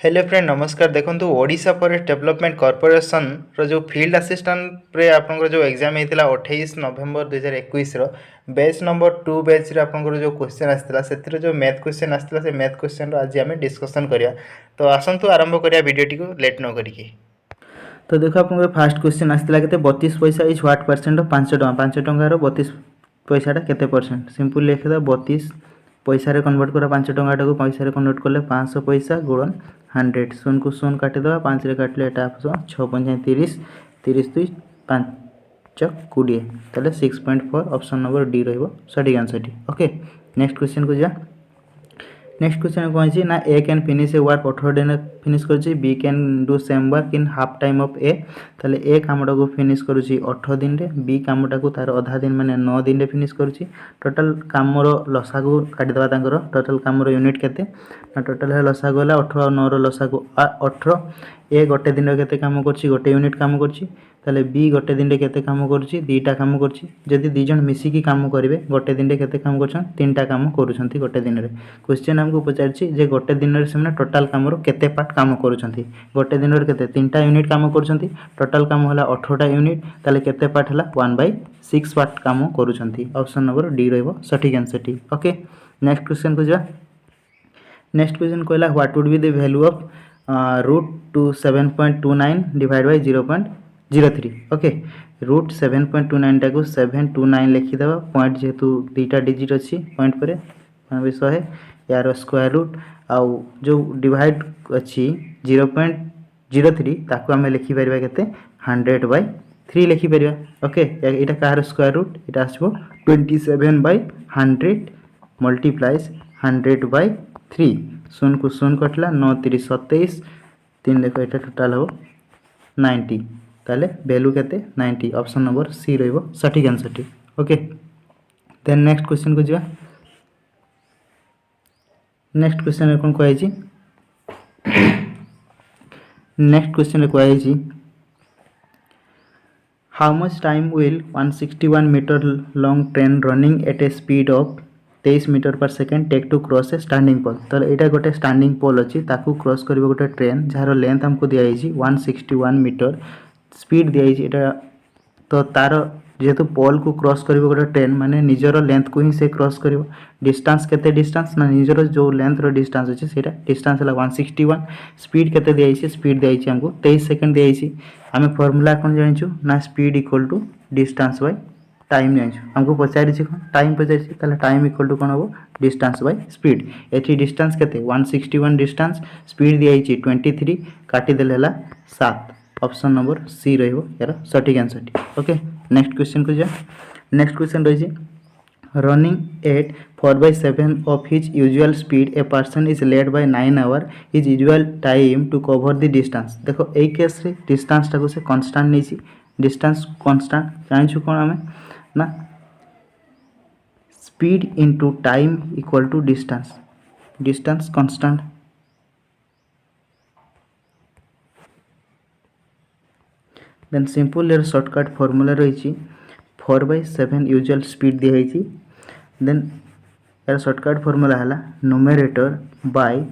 Hello friend नमस्कार। देखो Odisha forest development corporation रो जो फील्ड असिस्टेंट रे आपनकर जो एग्जाम हेतिला 28 नवंबर 2021 रो बैच नंबर 2 बैच रे आपनकर जो क्वेश्चन आस्थिला सेतिर जो मैथ क्वेश्चन आस्थिला से मैथ क्वेश्चन रो आज हमें डिस्कशन करिया। तो आसंतु आरंभ करिया वीडियो को लेट न करिके। तो देखो आप फास्ट क्वेश्चन आसाला के 32 पैसा इज व्हाट परसेंट ऑफ 5 टका 5 टंकार 32 पैसाटा केते परसेंट सिंपल लिखिदा 32 पैसा कन्वर्ट करा 5 टंका पैसा कन्वर्ट कले 500 पैसा गुणन 100 शून्य को शून्य काटिदेवा 5 रे काटले एटा 6 पंजा 30 30 2 5 20 ताले 6.4 ऑप्शन नंबर डी रहइबो सटीक आंसर टी। ओके नेक्स्ट क्वेश्चन को जा। नेक्स्ट क्वेश्चन कौन है ना A can finish a work 18 दिन फिनिश कर B can do same work in half time of A ताले ए कामटा को फिनिश करुच्ची 18 दिन रे बी कामटा को तार अधा दिन माने 9 दिन रे फिनिश करुच्ची टोटल कामर लसा को काटिदेवा तांकर टोटल कामर यूनिट केते ना टोटल है लसा को 18 और 9 रो लसा को 18 ए गोटे दिन रे केते काम करछि गोटे यूनिट काम करछि ताले बी गोटे दिन रे केते काम करछि दीटा काम करछि जदि दी जन मिसी की काम करिवे गोटे दिन रे केते काम करछन तीनटा काम करूछंती गोटे दिन रे। क्वेश्चन हमको पचारछि जे गोटे दिन रे सेमना टोटल काम रो केते पार्ट काम करूछंती गोटे दिन रे केते तीनटा यूनिट काम करूछंती टोटल काम होला 18टा यूनिट ताले केते पार्ट हला 1/6 पार्ट काम करूछंती ऑप्शन नंबर डी रहइबो सटीक आंसर टी। ओके नेक्स्ट क्वेश्चन को जा। नेक्स्ट क्वेश्चन कहला what would be the value of root to 7.29 divide by 0.03। Okay root 7.29 टाको 729 लिखिदेवा पॉइंट जेहेतु दुईटा डिजिट अच्छी पॉइंट पर 100 यार स्क्वायर रूट आउ जो डिवाइड अच्छी 0.03 ताको आम लिखिपर के 100/3 लिखिपर। ओके यहाँ कहार स्क्वायर रूट यहाँ आसो 27/100 मल्टीप्लाइज 100/3 शून्य को शून्य कटला 9 3 27 3 देख ये टोटाल हम 90 ताले वैल्यू केते 90 ऑप्शन नंबर सी रहइबो सटीक आंसर टी। ओके देन नेक्स्ट क्वेश्चन को जा। नेक्स्ट क्वेश्चन कौन कहै छी नेक्स्ट क्वेश्चन कहै छी how much time will 161 metre long train running at a speed of 23 metre per second take to cross a standing pole. तो यहाँ गोटे स्टैंडिंग पोल अच्छी ताकू क्रॉस कर गोटे ट्रेन जार लेंथ हमको दिखाई 161 मीटर स्पीड दिखाई तो तार जेहेतु पोल को क्रॉस कर गोटे ट्रेन माने निजर लेंथ को ही से क्रॉस कर डिस्टेंस केते डिस्टेंस ना निजर जो लेंथ रो डिस्टेंस अच्छे से डिस्टेंस है 161 स्पीड केते दिखाई स्पीड दिखाई हमको 23 सेकेंड दिखाई आम फॉर्मूला कौन जानी ना speed equal to distance by time जानी हमको पचारि टाइम पचारि टाइम इक्वल टू कौन हम डिस्टेंस बाय स्पीड एटी डिस्टेंस केते 161 डिस्टेंस स्पीड दिखाई 23 काटिदेले 7 ऑप्शन नंबर सी रहिबो यार सटीक आंसर टी। ओके नेक्स्ट क्वेश्चन को जा। नेक्स्ट क्वेश्चन रही running at 4/7 of his usual speed a person is late by 9 hour his usual time to cover the distance. देखो ए केस रे डिस्टेंस टाको से कांस्टेंट नहीं डिस्टेंस कांस्टेंट जानिछु कोन हमें ना speed into time equal to distance distance constant then simple यार शॉर्टकट फॉर्मूला रही 4/7 यूजुअल स्पीड दिखाई देन यार शॉर्टकट फॉर्मूला है numerator by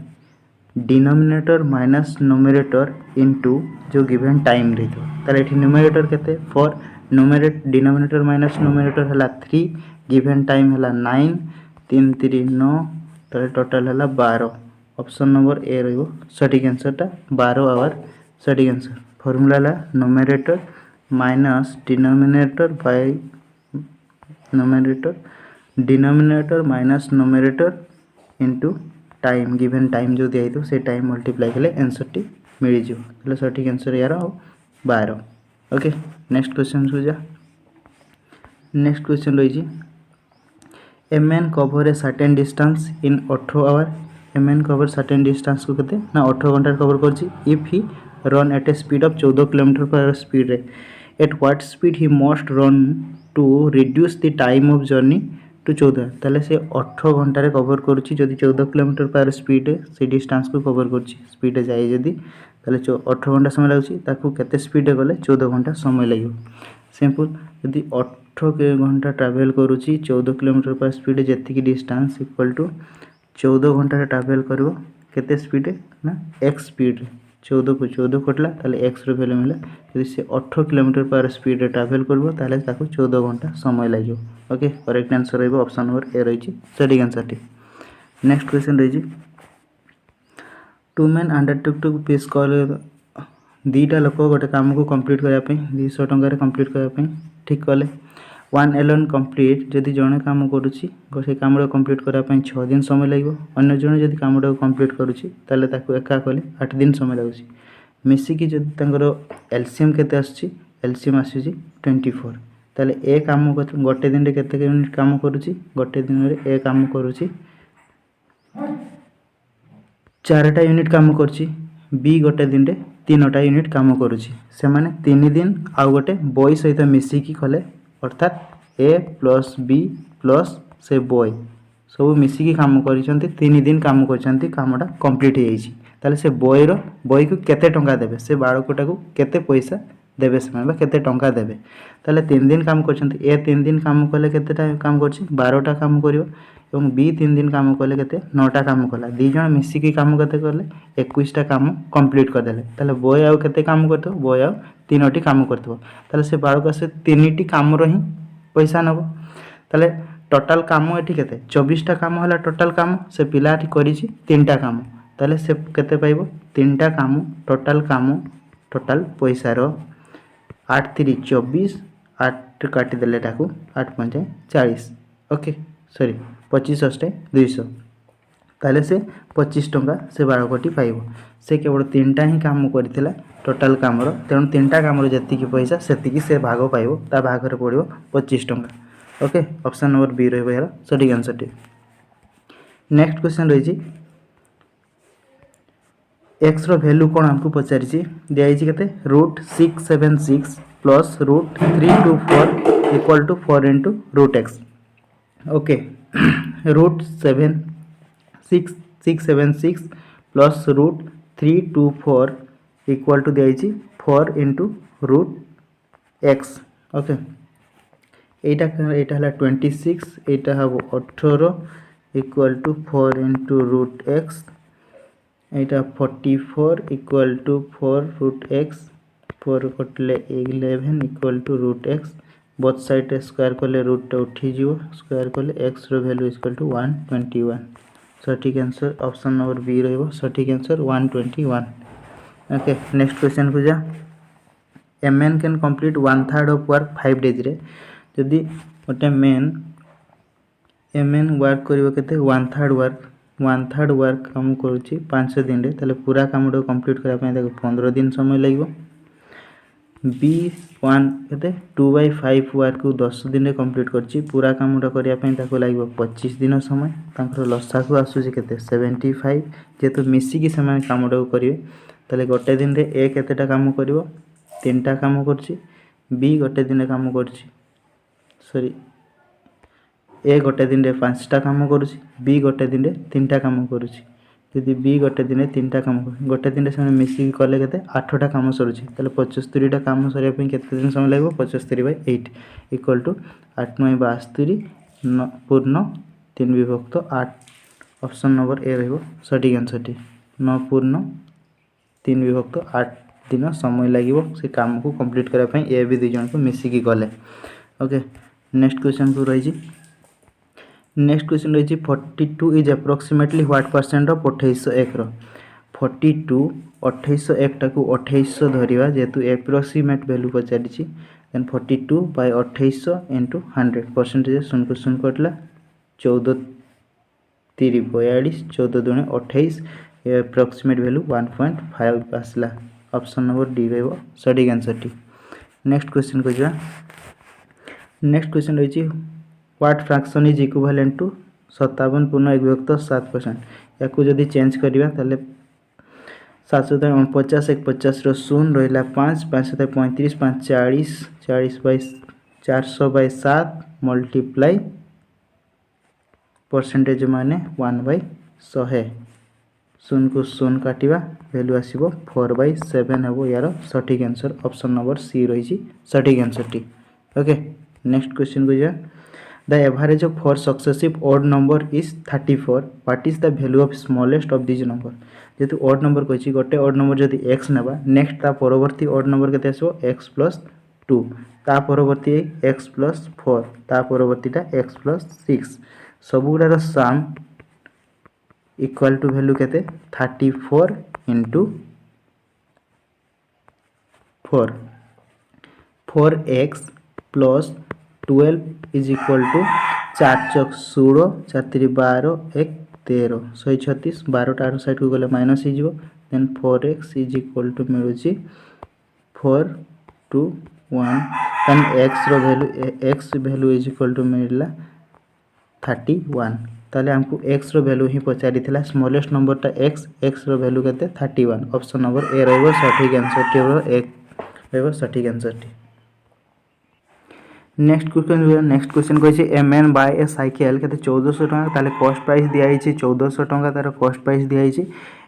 denominator minus numerator into जो गिवन टाइम रही ताले एठी न्यूमरेटर केते 4 डिनोमिनेटर माइनस न्यूमरेटर है 3 गिवन टाइम है 9 3 3 9 ताले टोटल है 12 ऑप्शन नंबर ए रहिबो सटीक आंसर 12 आवर सटीक आंसर। फॉर्मूला ला numerator minus denominator by numerator denominator minus numerator into time given time जो दिया तो से टाइम मल्टीप्लाई कले आंसर टी मिल जो सटीक आंसर यार 12। ओके नेक्स्ट क्वेश्चन को जा। नेक्स्ट क्वेश्चन रही a man cover a certain distance in 18 hour a man cover certain distance को कहते ना 18 घंटा कवर कर if he run at a speed of 14 kilometer पर स्पीड रे at what speed he must run to reduce the time of journey to 14 ताले से 18 घंटा कवर करुच्ची जदि 14 किलोमीटर पर स्पीड से डिस्टेंस को कवर करुच्ची स्पीड जाए जदि ताले 18 घंटा समय लगुच ताकू केते स्पीड गले 14 घंटा समय लगे सिंपल जदि 18 घंटा ट्रैवल करुच्ची 14 किलोमीटर पर स्पीड जेतिकी डिस्टेंस इक्वल टू 14 घंटा ट्रैवल करिवो केते स्पीड ना एक्स स्पीड 14 को 14 कटला ताले एक्स रो वैल्यू मिला यदि से 18 किलोमीटर पर स्पीड रे ट्रैवल करबो ताले ताको 14 घंटा समय लागो ओके करेक्ट आंसर रहबो ऑप्शन नंबर ए रही सटीक आंसर टी नेक्स्ट क्वेश्चन रही two man undertook to piece call दीटा लोक गोटे काम को कंप्लीट करने 200 टंकार कंप्लीट करने ठीक कले वन एलोन कंप्लीट जदि जड़े काम करुच्ची से कम कंप्लीट करने 6 दिन समय लगे अन्य जड़े जदि कम कंप्लीट करुच्ची ताले ताको एका कले 8 दिन समय लगुच मिसिकी जदि एलसीएम केते आसुची एलसीएम आसुची 24 ताले ए काम गोटे दिन रे केते यूनिट काम करुच्ची गोटे दिन रे ए काम करुच्ची 4टा यूनिट काम करुच्ची बी गोटे दिन रे 3टा यूनिट काम करुच्ची से माने 3 दिन आउ गोटे बॉय सहित मिसिकी कले अर्थात ए प्लस बी प्लस से बॉय सब मिसिकी काम करिसेंती 3 दिन काम करछंती कामटा कंप्लीट हो जाइछि ताले से बॉय को केते टंका देबे से बाळकोटा को केते पैसा देबे से माने केते टंका देबे ताले 3 दिन काम करछंती ए 3 दिन काम कले केते टाइम काम करछि 12टा काम करिवो एवं बी 3 दिन काम कले केते 9टा काम कला दी जण मिसिकी काम केते करले 21टा काम कंप्लीट कर देले ताले बॉय आउ केते काम करतो बॉय आउ 3टी काम करतो ताले से बाळक से 3टी काम रो ही पैसा नबो ताले टोटल काम एठी केते 24टा काम होला टोटल काम से पिलाटी करिछि 3टा काम ताले से केते पाइबो 3टा काम टोटल पैसा रो 8 3 24 8 काटी देले टाकू 8 5 40 ओके सॉरी 25 अष्टे 200 ताले से 25 टंका से बाळकटी पाइबो से केवल 3टा ही काम करथिला टोटल काम रो तेणु 3टा काम रो जति की पैसा सेति की से भाग पाइबो ता भाग रे पड़िबो 25 टंका ओके ऑप्शन नंबर बी रहबो यार सटीक आंसर टी नेक्स्ट क्वेश्चन रही एक्स रो वैल्यू कोन हमको पचारि छि दियाइ छि केते √676 plus √324 equal to 4 into √x okay √676 plus √324 equal to दियाइ 4 into √x ओके एटा हला 26 एटा हबो 18 equal to 4 into √x Etah 44 equal to 4 √x 4 कटले 11 equal to √x both side square कले रूट उठी जीवो स्क्वायर कले x रो वैल्यू इक्वल टू 121 सटीक आंसर ऑप्शन नंबर बी रहबो सटीक आंसर 121 ओके नेक्स्ट क्वेश्चन को जा a man can complete 1/3 of work 5 days रे जदी गोटे मैन वर्क करिवो केते 1/3 वर्क काम करूची 5 दिन रे ताले पूरा काम डो कंप्लीट करा पय ताको 15 दिन समय लागो B1 केते 2/5 वर्क को 10 दिन रे कंप्लीट करची पूरा काम डो करिया पय ताको लागो 25 दिन समय तांकर लसा को आसुची केते 75 जेतो मिसी की समय काम डो करिवे ताले गोटे दिन रे ए केतेटा काम करिवो 3टा काम करची बी गोटे दिन रे काम करची सॉरी ए गोटे दिन रे 5टा काम करूची बी गोटे दिन रे 3टा काम करूची यदि बी गोटे दिन रे 3टा काम गोटे दिन रे से मिसी कले केते 8टा काम सरुची ताले 75टा काम सरिया पे केते दिन समय लागो 75/8 इक्वल टू 8 9 72 पूर्ण 3 विभक्त 8 ऑप्शन नंबर ए रहबो सटीक आंसर टी 9 पूर्ण 3 विभक्त 8 दिन समय लागिवो से काम को कंप्लीट करा पे ए बी दु जन को मिसी की गले ओके नेक्स्ट क्वेश्चन को रही नेक्स्ट क्वेश्चन रही 42 is approximately what percent of 2801 रो 42 2801 टाकू 2800 धरिवा जेतु एप्रोक्सीमेट वैल्यू पचारिछि देन 42 बाय 2800 into 100 परसेंटेज सुन को सुन कटला 14 3 42 14 दुने 28 एप्रोक्सीमेट वैल्यू 1.5 आसला ऑप्शन नंबर डी रहबो सटीक आंसर टी नेक्स्ट क्वेश्चन को जा नेक्स्ट क्वेश्चन रही what fraction is equivalent to 57 पूर्ण 1 विभक्त 7% याकू जदी चेंज करिवा ताले 749 1 50 रो 0 रहिला 5 5 35 5 40 400/7 मल्टीप्लाई परसेंटेज माने 1/100 0 को 0 काटिवा वैल्यू आसीबो 4/7 हेबो यार सटीक आंसर ऑप्शन नंबर सी रही सटीक आंसर टी ओके नेक्स्ट क्वेश्चन को जा the average of 4 successive odd number is 34 what is the value of smallest of this number जेतु ऑड नंबर कहि गोटे ऑड नंबर जदि x नेबा नेक्स्ट ता परवर्ती ऑड नंबर केते आसो x + 2 ता परवर्ती x + 4 ता परवर्तीटा x + 6 सबुरार सम इक्वल टू वैल्यू केते 34 * 4 4x + 12 इज इक्वल टू 4 चौक 16 4 3 12 1 13 136 12 टा साइड को गले माइनस हो then 4x is equal to मिलुची 4 2 1 then x value is equal to मिलला 31 ताले हमको x रो वैल्यू ही पचारि थिला स्मॉलेस्ट नंबर टा x रो वैल्यू केते 31 ऑप्शन नंबर ए रहबो सठिक आंसर टी रहबो सठिक आंसर टी नेक्स्ट क्वेश्चन कहि a man by a cycle केते 1400 टका ताले कॉस्ट प्राइस दिया हिची 1400 टका तार कॉस्ट प्राइस दिया हिची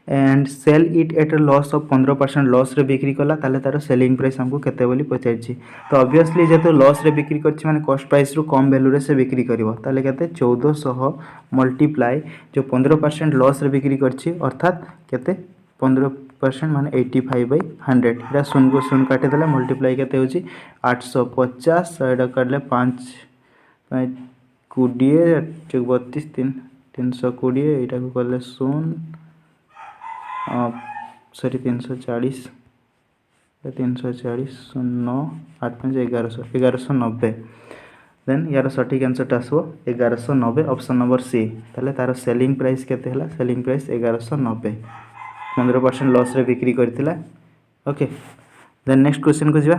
and sell it at a loss of 15% loss रे बिक्री कला ताले तार सेलिंग प्राइस हमको केते बोली पचारछि तो ऑब्वियसली जेतो लॉस रे बिक्री करछि माने कॉस्ट प्राइस रु कम वैल्यू रे से बिक्री करिवो ताले केते 1400 मल्टीप्लाई जो 15% लॉस रे बिक्री करछि अर्थात केते 15% माने 85/100 एटा शून्य को शून्य काटे देला मल्टीप्लाई केते होछि 850 एटा काटले 5 20 32 320 एटा को करले 0 सॉरी 340 9 8 5 1190 देन यार सठिक आंसर आसो 1190 ऑप्शन नंबर सी ताले तार सेलिंग प्राइस केते हला सेलिंग प्राइस 1190 15% लॉस रे बिक्री करथिला ओके देन नेक्स्ट क्वेश्चन को जिबा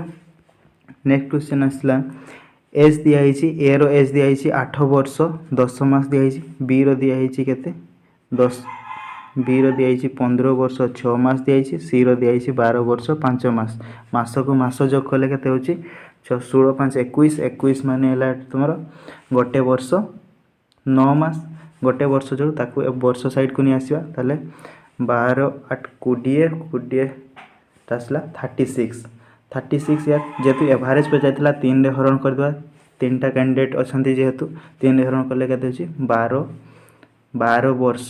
नेक्स्ट क्वेश्चन आसला एज दिया हिची ए रो एज दिया हिची 8 वर्ष 10 मास दिया हिची बी रो दिया हिची केते 10 बी रो दिया हिची 15 वर्ष 6 मास दिया हिची सी रो दिया हिची 12 वर्ष 5 मास मास को मास जो कले केते होची 16 5 21 21 माने हला तुमरो गोटे वर्ष 9 मास गोटे वर्ष जो ताकू वर्ष साइड को नि आसीबा ताले 12 8 20 तासला 36 या जेतु एवरेज पे जायतला 3 रे हरण कर दवा तीनटा कैंडिडेट अछंती जेतु 3 रे हरण करले केते होची 12 वर्ष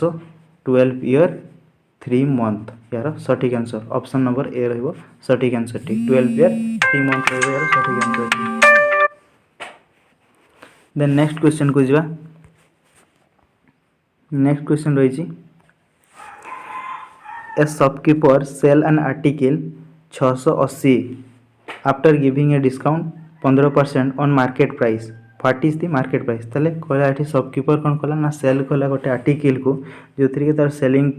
12 ईयर 3 मंथ यार सठिक आंसर ऑप्शन नंबर ए रहबो सठिक आंसर टी 12 ईयर 3 मंथ रहबो यार सठिक आंसर देन नेक्स्ट क्वेश्चन को जिवा नेक्स्ट क्वेश्चन रही छी A shopkeeper sell an article 680 after giving a discount 15% on market price. What is the market price? तले कोला एठी शॉपकीपर कोन कोला ना सेल कोला गोटे आर्टिकल को जोथि के तार सेलिंग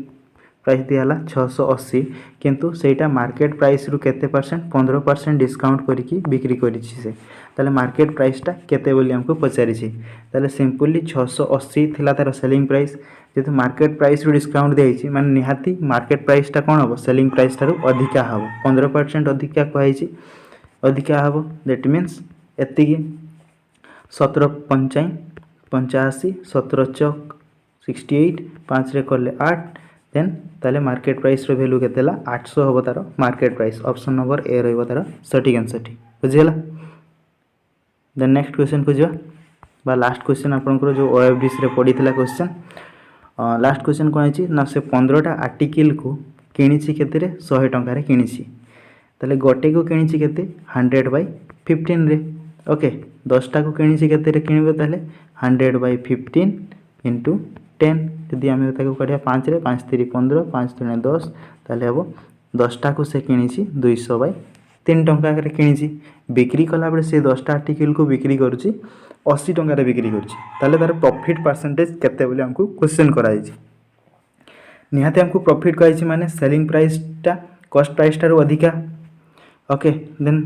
प्राइस दियाला 680 किंतु सेटा मार्केट प्राइस रु केते परसेंट 15% डिस्काउंट करिकि बिक्री करिछि से ताले मार्केट प्राइस ता केते बोली हमको पचारिछि ताले सिंपली 680 थिला तार सेलिंग प्राइस जेतु मार्केट प्राइस रु डिस्काउंट देइछि माने निहाती मार्केट प्राइस ता कोन हबो सेलिंग प्राइस तारु अधिका हबो 15% अधिका कहैछि अधिका हबो दैट मींस एतिकी 17 85 85 17 चौक 68 5 रे करले 8 देन ताले मार्केट प्राइस रो वैल्यू केतेला 800 हबो तार मार्केट प्राइस ऑप्शन नंबर ए रहबो तार सटीक आंसर ठी बुझियला देन नेक्स्ट क्वेश्चन को जिवा बा लास्ट क्वेश्चन आपनकर जो ओएफडीसी रे पडिथिला क्वेश्चन लास्ट क्वेश्चन कोन अछि ना से 15 टा आर्टिकल को किनिछि केते रे 100 टंका रे किनिछि ताले गोटे को किनिछि केते 100/15 रे ओके 10 टा को किनिछि केते रे किनिबे ताले 100/15 * 10 यदि आमे ताको करिया 5 रे 5 3 15 5 3 10 ताले हबो 10 टा को से किनिछि 200/3 टंका रे किनिछि बिक्री कला बळे से 10 टा आर्टिकल को बिक्री करूछि 80 टंका रे बिक्री करूछि ताले तार प्रॉफिट परसेंटेज केते बोले हमको क्वेश्चन कराई छि निहाते हमको प्रॉफिट कहै छि माने सेलिंग प्राइस टा कॉस्ट प्राइस टा रो अधिका ओके देन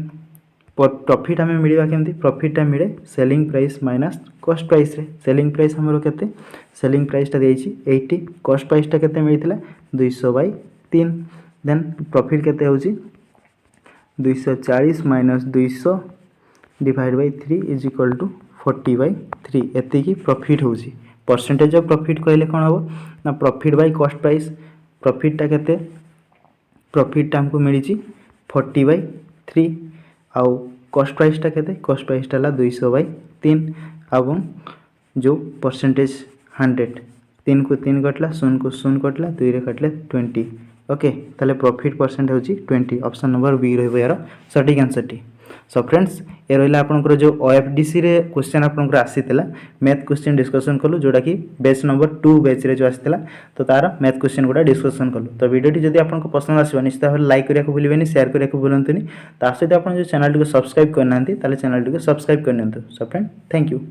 प्रॉफिट हमें मिलवा केमती प्रॉफिट टा मिले selling price minus cost price रे सेलिंग प्राइस हमरो केते सेलिंग प्राइस टा देइ छि 80 कॉस्ट प्राइस टा केते मिलितला 200/3 देन प्रॉफिट केते होछि 240 minus 200 divide by 3 is equal to 40/3 एते की प्रॉफिट होछि परसेंटेज ऑफ प्रॉफिट कहले कोन हो ना profit by cost price profit टा केते प्रॉफिट टा हमको मिली छि 40/3 आउ कॉस्ट प्राइस टा केते कॉस्ट प्राइस टा ला 200/3 ଏବଂ जो परसेंटेज 100 3 को 3 कटला 0 को 0 कटला 2 रे कटले 20 ओके ताले प्रॉफिट परसेंट होची 20 ऑप्शन नंबर बी रहबो यार सटीक आंसर टी सो फ्रेंड्स ए रहिला आपनकर जो ओएफडीसी रे क्वेश्चन आपनकर आसीतिला मैथ क्वेश्चन डिस्कशन कलु जोडा कि बैच नंबर 2 बैच रे जो आसीतिला तो तार मैथ क्वेश्चन गुडा डिस्कशन कलु तो वीडियो टी जदि आपनको पसंद आसीबा निश्चित भाबे लाइक करिया को भूलिबेनी शेयर करिया को भूलंतुनी ता सहित आपन जो चैनल टी को सब्सक्राइब करनांती ताले चैनल टी को सब्सक्राइब करनियंतु सो फ्रेंड थैंक यू।